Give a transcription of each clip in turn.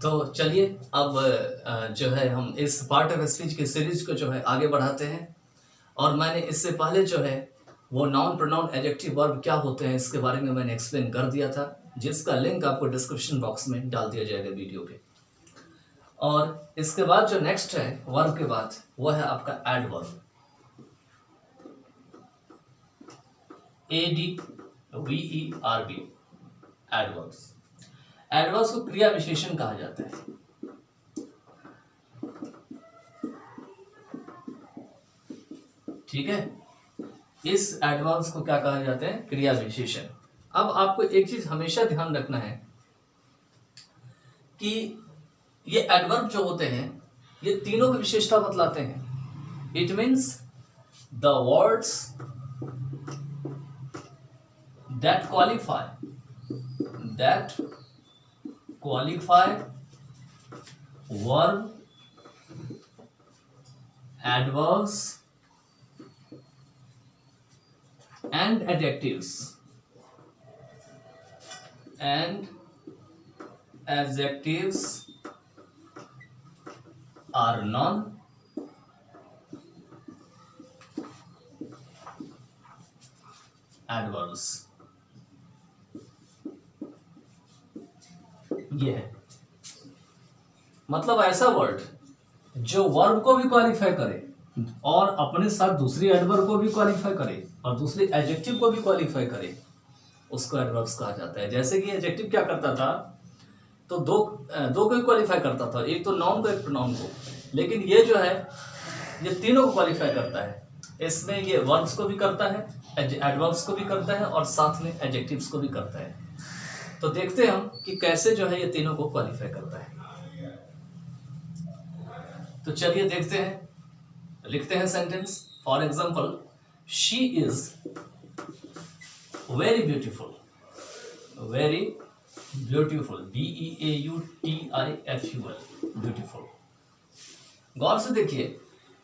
तो चलिए अब जो है हम इस पार्ट ऑफ स्पीच की सीरीज को जो है आगे बढ़ाते हैं। और मैंने इससे पहले जो है वो नाउन प्रोनाउन एडजेक्टिव वर्ब क्या होते हैं इसके बारे में मैंने एक्सप्लेन कर दिया था, जिसका लिंक आपको डिस्क्रिप्शन बॉक्स में डाल दिया जाएगा वीडियो पे। और इसके बाद जो नेक्स्ट है वर्ब के बाद वो है आपका एडवर्ब, ADVERB, एडवर्ब्स। एडवर्ब्स को क्रिया विशेषण कहा जाता है। ठीक है, इस एडवर्ब्स को क्या कहा जाता है? क्रिया विशेषण। अब आपको एक चीज हमेशा ध्यान रखना है कि ये एडवर्ब जो होते हैं ये तीनों की विशेषता बतलाते हैं। It means the words that qualify verb, adverbs and adjectives are non-adverbs। ये है मतलब ऐसा वर्ड जो वर्ब को भी क्वालिफाई करे और अपने साथ दूसरी एडवर्ब को भी क्वालिफाई करे और दूसरे एडजेक्टिव को भी क्वालिफाई करे, उसको एडवर्ब्स कहा जाता है। जैसे कि एडजेक्टिव क्या करता था, तो दो को क्वालिफाई करता था, एक तो नाउन को एक प्रोनाउन को, लेकिन ये जो है ये तीनों को क्वालिफाई करता है। इसमें ये वर्ब्स को भी करता है, एडवर्ब्स को भी करता है और साथ में एडजेक्टिव्स को भी करता है। तो देखते हैं हम कि कैसे जो है ये तीनों को क्वालिफाई करता है। तो चलिए देखते हैं, लिखते हैं sentence. For example, she is very beautiful, very beautiful, BEAUTIFUL, beautiful. गौर से देखिए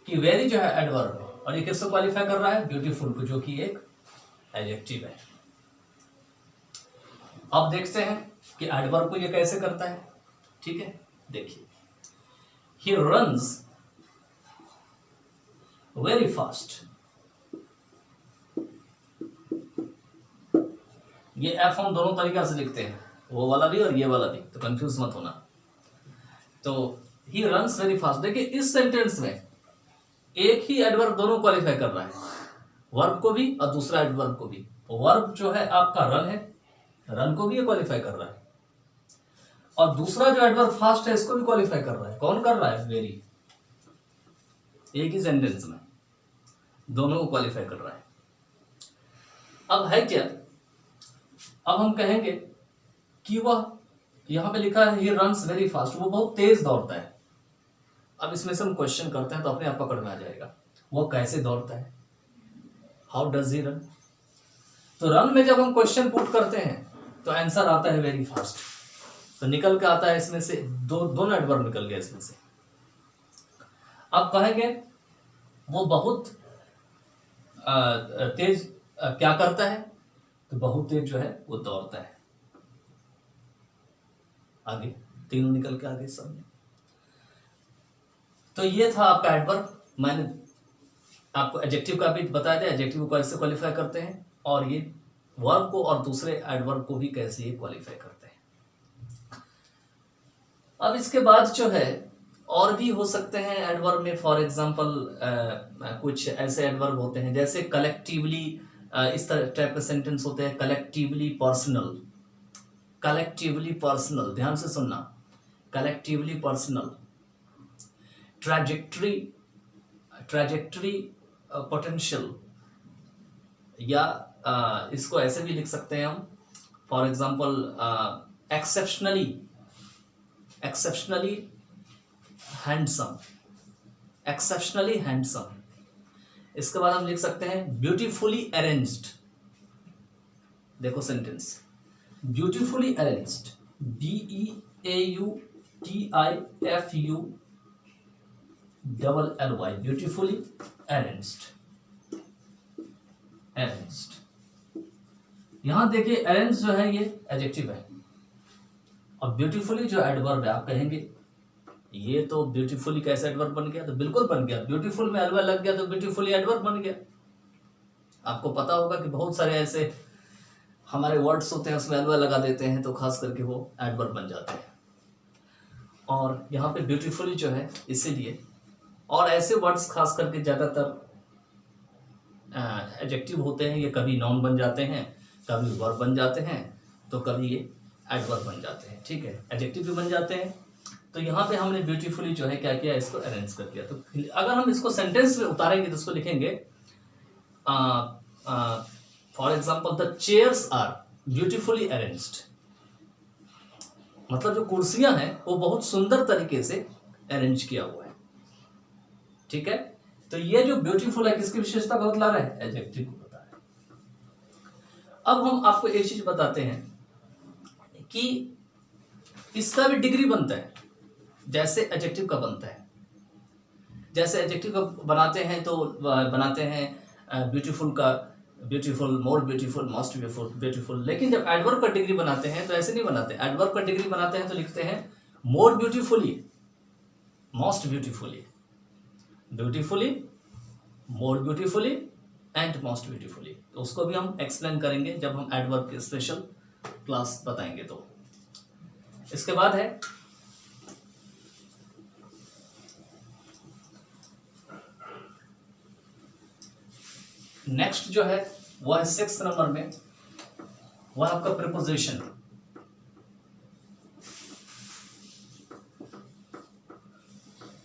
कि वेरी जो है एडवर्ब है और ये किसको क्वालिफाई कर रहा है? ब्यूटीफुल को, जो कि एक एडजेक्टिव है। अब देखते हैं कि एडवर्ब को ये कैसे करता है। ठीक है, देखिए, he runs very fast। ये एफ हम दोनों तरीका से लिखते हैं, वो वाला भी और ये वाला भी, तो कंफ्यूज मत होना। तो he runs very fast। देखिए इस सेंटेंस में एक ही एडवर्ब दोनों क्वालिफाई कर रहा है, वर्ब को भी और दूसरा एडवर्ब को भी। वर्ब जो है आपका रन है, रन को भी ये क्वालिफाई कर रहा है, और दूसरा जो एडवर्ब फास्ट है इसको भी क्वालिफाई कर रहा है। कौन कर रहा है? वेरी। एक ही सेंटेंस में दोनों को क्वालिफाई कर रहा है। अब है क्या, अब हम कहेंगे कि वह, यहां पे लिखा है ही रन्स वेरी फास्ट, वो बहुत तेज दौड़ता है। अब इसमें से हम क्वेश्चन करते हैं तो अपने आप पकड़ में आ जाएगा, वो कैसे दौड़ता है, हाउ डज ही रन। तो रन में जब हम क्वेश्चन पुट करते हैं तो आंसर आता है वेरी फास्ट, तो निकल के आता है इसमें से दोनों एडवर्ब निकल गया इसमें से। अब कहेंगे वो बहुत तेज क्या करता है, तो बहुत तेज जो है वो दौड़ता है। आगे तीनों निकल के आगे सामने। तो ये था आपका एडवर्ब। मैंने आपको एडजेक्टिव का भी बताया था, एडजेक्टिव को कैसे क्वालिफाई करते हैं, और ये वर्ब को और दूसरे एडवर्ब को भी कैसे ये क्वालिफाई करते हैं। अब इसके बाद जो है और भी हो सकते हैं एडवर्ब में। फॉर एग्जांपल कुछ ऐसे एडवर्ब होते हैं जैसे कलेक्टिवली, इस तरह टाइप के सेंटेंस होते हैं, कलेक्टिवली पर्सनल। कलेक्टिवली पर्सनल, ध्यान से सुनना, कलेक्टिवली पर्सनल। ट्रैजेक्टरी पोटेंशियल, या इसको ऐसे भी लिख सकते हैं हम। For example exceptionally handsome, exceptionally handsome. इसके बाद हम लिख सकते हैं ब्यूटीफुली अरेंज्ड। देखो sentence, beautifully arranged, BEAUTIFULLY, beautifully arranged. Arranged, यहां देखिए अरेंज जो है ये एडजेक्टिव है, और ब्यूटीफुली जो एडवर्ब है आप कहेंगे ये तो ब्यूटीफुली कैसे एडवर्ब बन गया, तो बिल्कुल बन गया, ब्यूटीफुल में एलवा लग गया तो ब्यूटीफुली एडवर्ब बन गया। आपको पता होगा कि बहुत सारे ऐसे हमारे वर्ड्स होते हैं उसमें एलवा लगा देते हैं तो खास करके वो एडवर्ब बन जाते हैं। और यहाँ पे ब्यूटीफुली जो है इसीलिए, और ऐसे वर्ड्स खास करके ज़्यादातर एडजेक्टिव होते हैं, ये कभी नाउन बन जाते हैं, कभी वर्ब बन जाते हैं, तो कभी ये एडवर्ब बन जाते हैं। ठीक है, एडजेक्टिव भी बन जाते हैं। तो यहाँ पे हमने ब्यूटीफुली जो है क्या किया, इसको अरेंज कर दिया। तो अगर हम इसको सेंटेंस में उतारेंगे तो इसको लिखेंगे for example the chairs are beautifully arranged, मतलब जो कुर्सियां हैं वो बहुत सुंदर तरीके से अरेंज किया हुआ है। ठीक है, तो ये जो ब्यूटीफुल है किसकी विशेषता को बतला रहा है, एडजेक्टिव को बता रहा है। अब हम आपको एक चीज बताते हैं कि इसका भी डिग्री बनता है जैसे एडजेक्टिव का बनता है। जैसे एडजेक्टिव का बनाते हैं तो बनाते हैं ब्यूटीफुल का beautiful, more beautiful, most beautiful, लेकिन जब एडवर्ब का डिग्री बनाते हैं तो ऐसे नहीं बनाते। एडवर्ब का डिग्री बनाते हैं तो लिखते हैं more beautifully, most beautifully, beautifully, more beautifully and most beautifully. तो उसको भी हम एक्सप्लेन करेंगे जब हम एडवर्ब की स्पेशल क्लास बताएंगे। तो इसके बाद है नेक्स्ट जो है वो है 6th नंबर में, वो है आपका प्रीपोजिशन।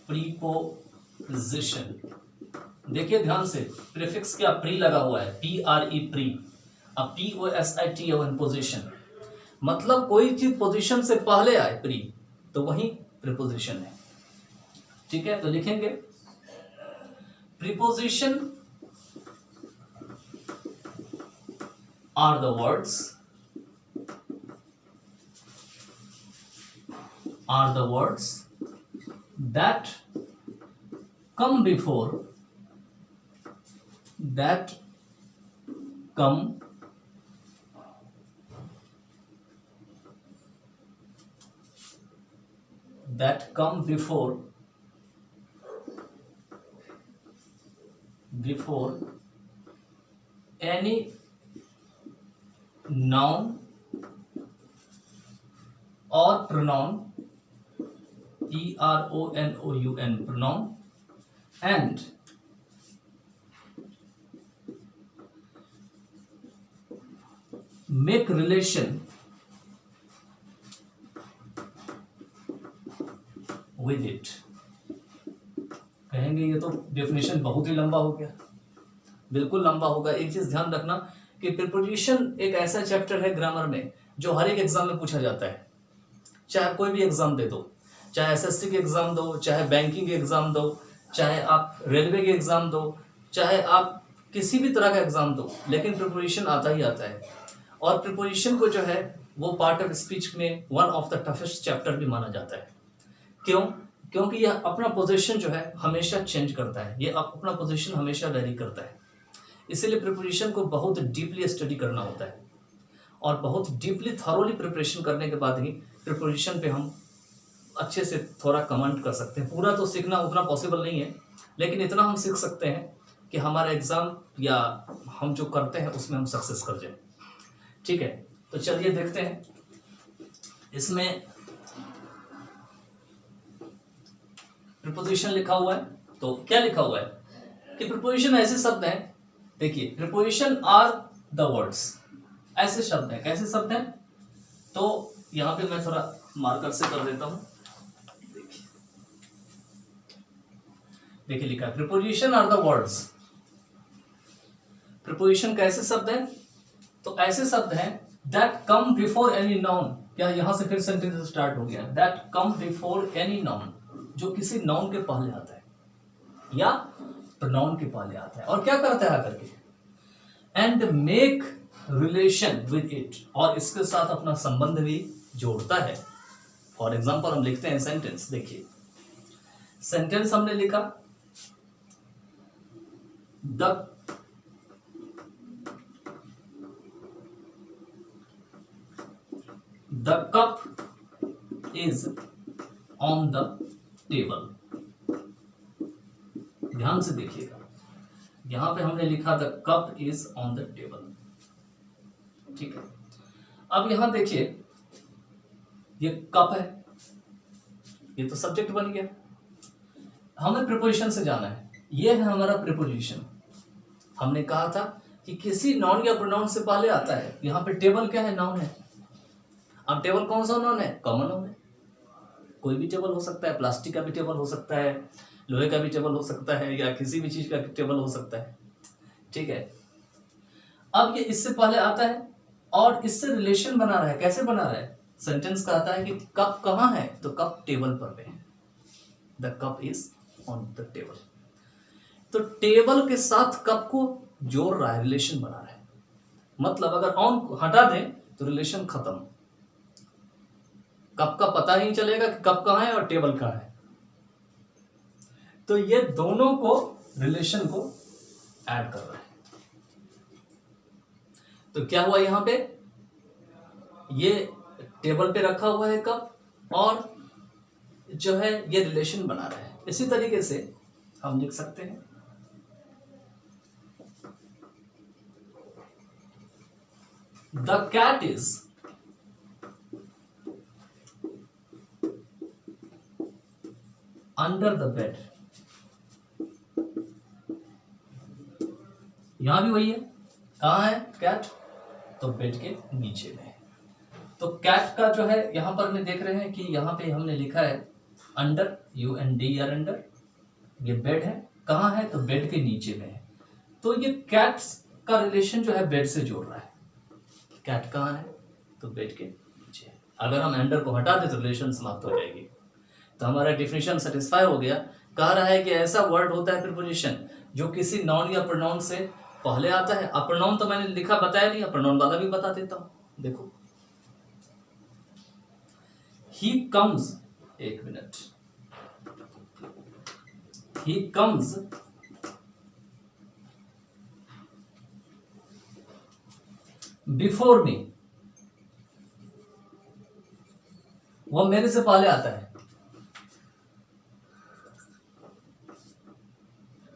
प्रीपोजिशन, देखिए ध्यान से, प्रीफिक्स क्या, प्री लगा हुआ है, PRE, प्री। अब POSITION, पोजिशन, मतलब कोई चीज पोजीशन से पहले आए प्री, तो वही प्रीपोजिशन है। ठीक है, तो लिखेंगे preposition are the words that come before any noun or pronoun, PRONOUN, pronoun, and make relation with it। कहेंगे ये तो डेफिनेशन बहुत ही लंबा हो गया, बिल्कुल लंबा होगा। एक चीज ध्यान रखना कि प्रीपोजिशन एक ऐसा चैप्टर है ग्रामर में जो हर एक एग्जाम में पूछा जाता है। चाहे कोई भी एग्जाम दे दो, चाहे SSC के एग्जाम दो, चाहे बैंकिंग के एग्जाम दो, चाहे आप रेलवे के एग्जाम दो, चाहे आप किसी भी तरह का एग्जाम दो, लेकिन प्रीपोजिशन आता ही आता है। और प्रीपोजिशन को जो है वो पार्ट ऑफ स्पीच में one of the toughest chapter भी माना जाता है। क्यों? क्योंकि यह अपना पोजीशन जो है हमेशा चेंज करता है, ये अपना पोजीशन हमेशा वेरी करता है। इसीलिए प्रिपरेशन को बहुत डीपली स्टडी करना होता है और बहुत डीपली थॉरोली प्रिपरेशन करने के बाद ही प्रिपरेशन पे हम अच्छे से थोड़ा कमेंट कर सकते हैं। पूरा तो सीखना उतना पॉसिबल नहीं है, लेकिन इतना हम सीख सकते हैं कि हमारा एग्ज़ाम या हम जो करते हैं उसमें हम सक्सेस कर जाए। ठीक है, तो चलिए देखते हैं इसमें प्रिपोजिशन लिखा हुआ है। तो क्या लिखा हुआ है कि प्रिपोजिशन ऐसे शब्द हैं, देखिए प्रिपोजिशन आर द वर्ड्स, ऐसे शब्द हैं। कैसे शब्द हैं? तो यहां पे मैं थोड़ा मार्कर से कर देता हूं। देखिए लिखा है preposition are the words. Preposition कैसे शब्द हैं? तो ऐसे शब्द हैं that come before any noun. क्या यहां से फिर सेंटेंस स्टार्ट हो गया? That come before any noun, जो किसी नाउन के पहले आता है या प्रोनाउन के पहले आता है। और क्या करता है करके? And make relation with it, और इसके साथ अपना संबंध भी जोड़ता है। फॉर एग्जाम्पल हम लिखते हैं सेंटेंस। देखिए सेंटेंस हमने लिखा the cup is on the table. ध्यान से देखिएगा, यहां पे हमने लिखा the cup is on the table, ठीक है। अब यहां देखिए, ये कप है, ये तो सब्जेक्ट बन गया। हमें प्रीपोजिशन से जाना है, ये है हमारा प्रीपोजिशन। हमने कहा था कि किसी नाउन या प्रोनाउन से पहले आता है। यहाँ पे टेबल क्या है? नाउन है। अब टेबल कौन सा नाउन है? कॉमन नाउन है। कोई भी टेबल हो सकता है, प्लास्टिक का भी टेबल हो सकता है, लोहे का भी टेबल हो सकता है, या किसी भी चीज का टेबल हो सकता है, ठीक है। अब ये इससे पहले आता है और इससे रिलेशन बना रहा है। कैसे बना रहा है? सेंटेंस का आता है कि कप कहाँ है, तो कप टेबल पर है। The cup is on the table. तो टेबल के साथ कप को जोड़ रहा है, रिलेशन बना रहा है। मतलब अगर ऑन हटा दें तो रिलेशन खत्म, कप का पता ही नहीं चलेगा कि कप कहाँ है और टेबल कहाँ है। तो ये दोनों को रिलेशन को ऐड कर रहा है। तो क्या हुआ यहां पे? ये टेबल पे रखा हुआ है कप और जो है ये रिलेशन बना रहा है। इसी तरीके से हम लिख सकते हैं the cat is under the bed. यहां भी वही है, कहां है कैट? तो बेड के नीचे में। तो कैट का जो है यहां पर में देख रहे हैं कि यहां पे हमने लिखा है अंडर, UNDER, अंडर। ये बेड है, कहां है? तो बेड के नीचे में है। तो ये कैट का रिलेशन जो है बेड से जोड़ रहा है। कैट कहां है? तो बेड के नीचे है। अगर हम अंडर को हटा दें तो रिलेशन समाप्त हो जाएगी। तो हमारा डिफिनेशन सेटिस्फाई हो गया। कह रहा है कि ऐसा वर्ड होता है प्रीपोजिशन जो किसी नाउन या प्रोनाउन से पहले आता है। अब प्रोनाउन तो मैंने लिखा बताया नहीं, प्रोनाउन वाला भी बता देता हूं। देखो, ही कम्स, एक minute, he comes before me, वो मेरे से पहले आता है।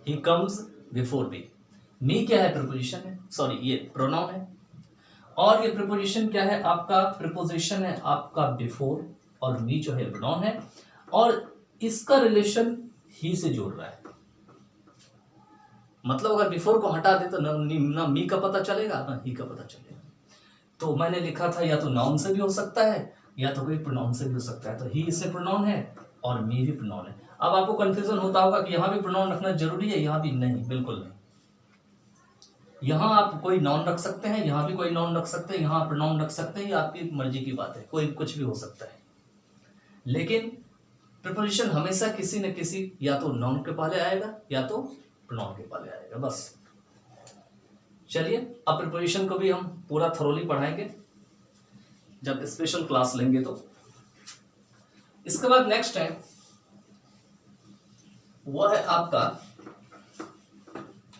He comes before me. मी क्या है? प्रीपोजिशन है, सॉरी ये प्रोनाउन है। और ये प्रीपोजिशन क्या है? आपका प्रीपोजिशन है आपका बिफोर, और मी जो है प्रोनाउन है, और इसका रिलेशन ही से जोड़ रहा है। मतलब अगर बिफोर को हटा दे तो ना मी का पता चलेगा ना ही का पता चलेगा। तो मैंने लिखा था या तो नाउन से भी हो सकता है या तो कोई प्रोनाउन से भी हो सकता है। तो ही इससे प्रोनाउन है और मी भी प्रोनाउन है। अब आपको कंफ्यूजन होता होगा कि यहां भी प्रोनाउन रखना जरूरी है, यहां भी नहीं, बिल्कुल नहीं। यहां आप कोई नाउन रख सकते हैं, यहां भी कोई नाउन रख सकते हैं, यहां प्रोनाउन रख सकते हैं, ये आपकी मर्जी की बात है, कोई कुछ भी हो सकता है। लेकिन प्रीपोजिशन हमेशा किसी न किसी या तो नाउन के पहले आएगा या तो प्रोनाउन के पहले आएगा, बस। चलिए, अब प्रीपोजिशन को भी हम पूरा थरोली पढ़ाएंगे जब स्पेशल क्लास लेंगे तो। इसके बाद नेक्स्ट है वो है आपका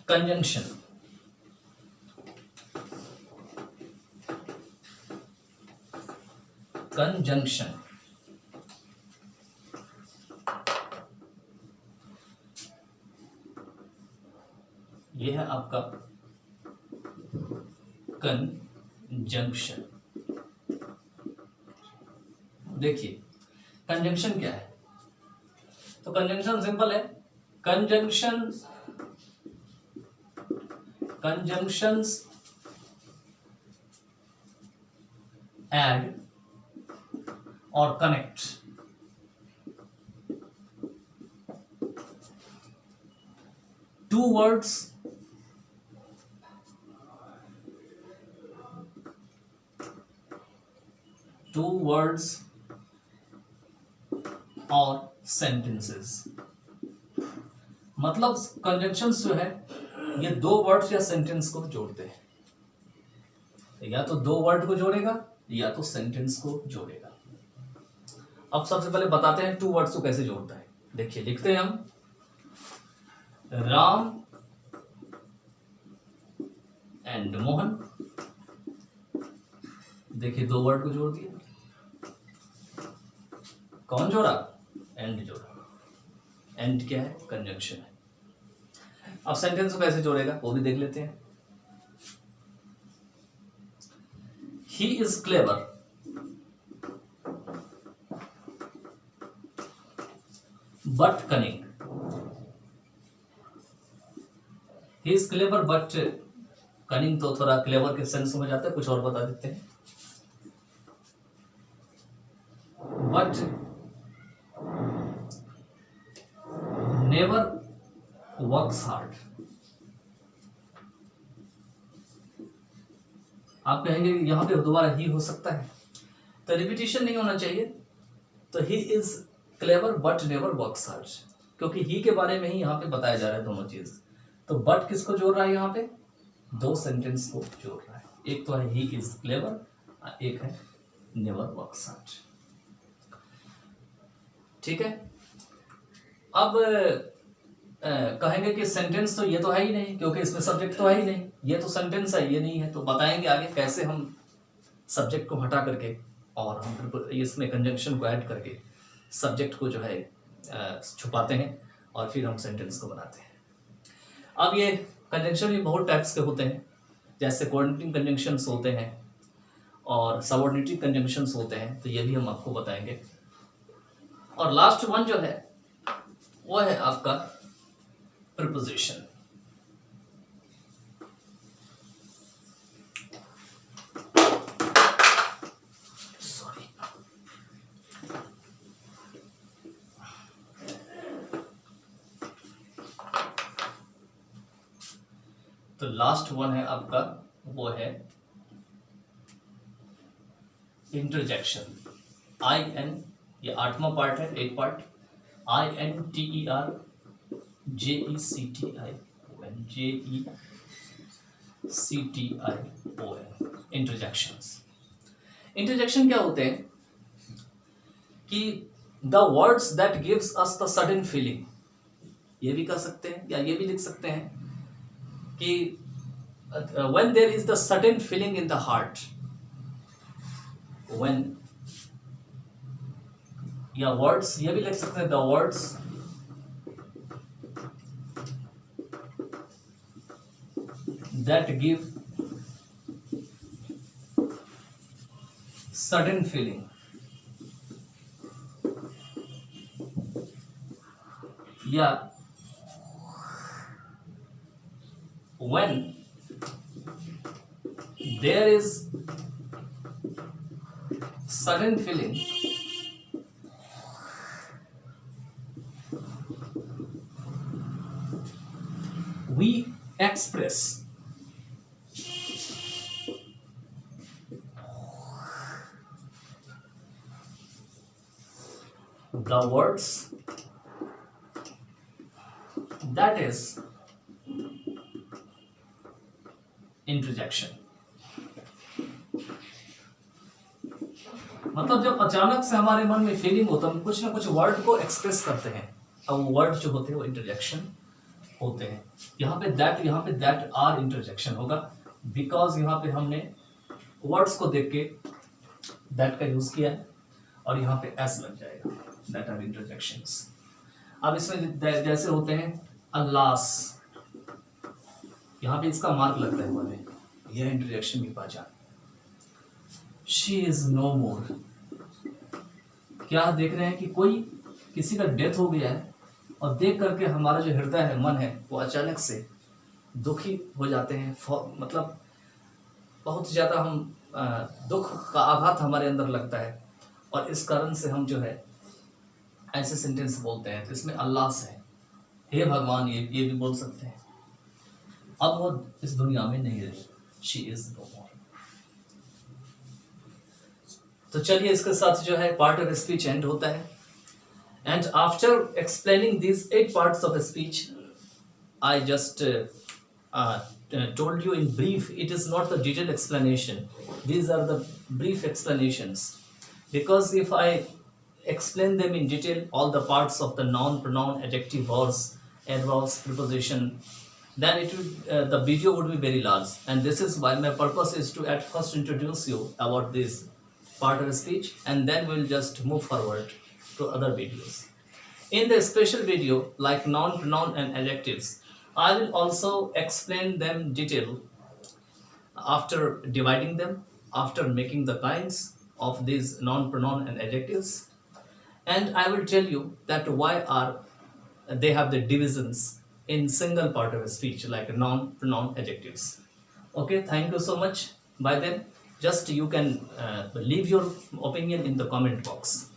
कंजंक्शन। कंजंक्शन ये है आपका कंजंक्शन। देखिए कंजंक्शन क्या है? तो कंजंक्शन सिंपल है। कंजंक्शंस ऐड और कनेक्ट टू वर्ड्स और सेंटेंसेस। मतलब कंजंक्शंस जो है ये दो वर्ड्स या सेंटेंस को जोड़ते हैं, या तो दो वर्ड को जोड़ेगा या तो सेंटेंस को जोड़ेगा। अब सबसे पहले बताते हैं टू वर्ड्स को कैसे जोड़ता है। देखिए, लिखते हैं हम राम एंड मोहन। देखिए, दो वर्ड को जोड़ दिया। कौन जोड़ा? एंड जोड़ा। एंड क्या है? कंजंक्शन है। अब सेंटेंस को कैसे जोड़ेगा वो भी देख लेते हैं। He is clever but cunning. He is clever but cunning तो थोड़ा क्लेवर के सेंस में जाता है, कुछ और बता देते हैं। But never works hard. आप कहेंगे यहां पे दोबारा ही हो सकता है, तो रिपीटिशन नहीं होना चाहिए। तो he is clever but never works hard, क्योंकि ही के बारे में ही यहाँ पे बताया जा रहा है दोनों चीज। तो बट किसको जोड़ रहा है यहाँ पे? दो सेंटेंस को जोड़ रहा है। एक तो है ही इज क्लेवर, एक है नेवर वर्क्स हार्ड। ठीक है। अब कहेंगे कि सेंटेंस तो ये तो है ही नहीं, क्योंकि इसमें सब्जेक्ट तो है ही नहीं, ये तो सेंटेंस है, ये नहीं है। तो बताएंगे आगे कैसे हम सब्जेक्ट को हटा करके और हम इसमें कंजंक्शन को ऐड करके सब्जेक्ट को जो है छुपाते हैं और फिर हम सेंटेंस को बनाते हैं। अब ये कंजंक्शन भी बहुत टाइप्स के होते हैं, जैसे कोऑर्डिनेटिंग कंजंक्शंस होते हैं और सबऑर्डिनेटिव कंजंक्शंस होते हैं, तो ये भी हम आपको बताएंगे। और लास्ट वन जो है वो है आपका प्रीपोजिशन। सॉरी, तो लास्ट वन है आपका वो है इंटरजेक्शन। IN, ये 8वां पार्ट है, 8 पार्ट। INTERJECTION, interjections. इंटरजेक्शन क्या होते हैं कि the words that gives us the sudden feeling, ये भी कह सकते हैं या ये भी लिख सकते हैं कि when there is the sudden feeling in the heart, when, या वर्ड्स ये भी लिख सकते हैं, the words that give sudden feeling, या when there is sudden feeling we express the words that is interjection. मतलब जब अचानक से हमारे मन में फीलिंग होता है, हम कुछ ना कुछ वर्ड को एक्सप्रेस करते हैं, अब वर्ड जो होते हैं वो इंटरजेक्शन होते हैं। यहाँ पे दैट आर इंटरजेक्शन होगा, बिकॉज यहाँ पे हमने वर्ड्स को देख के दैट का यूज किया है और यहाँ पे एस लग जाएगा, दैट आर इंटरजेक्शंस। अब इसमें जैसे होते हैं अल्लास, यहाँ पे इसका मार्क लगता है हमारे, यह इंटरजेक्शन की पहचान। शी इज नो मोर, क्या देख रहे हैं कि कोई किसी का डेथ हो गया है और देख करके हमारा जो हृदय है, मन है, वो अचानक से दुखी हो जाते हैं। मतलब बहुत ज़्यादा हम दुख का आघात हमारे अंदर लगता है और इस कारण से हम जो है ऐसे सेंटेंस बोलते हैं। तो इसमें अल्लाह से, हे भगवान, ये भी बोल सकते हैं। अब वो इस दुनिया में नहीं रही, शी इज नो मोर। तो चलिए इसके साथ जो है पार्ट ऑफ स्पीच एंड होता है। And after explaining this 8 parts of speech, I just told you in brief, it is not the detailed explanation, these are the brief explanations, because if I explain them in detail, all the parts of the noun, pronoun, adjective, verbs, adverbs, preposition, then it would the video would be very large, and this is why my purpose is to at first introduce you about this part of speech, and then we'll just move forward to other videos. In the special video like noun, pronoun and adjectives, I will also explain them detail after dividing them, after making the kinds of these noun, pronoun and adjectives, and I will tell you that why are they have the divisions in single part of a speech like noun, pronoun, adjectives. Okay, thank you so much. By then, just you can leave your opinion in the comment box.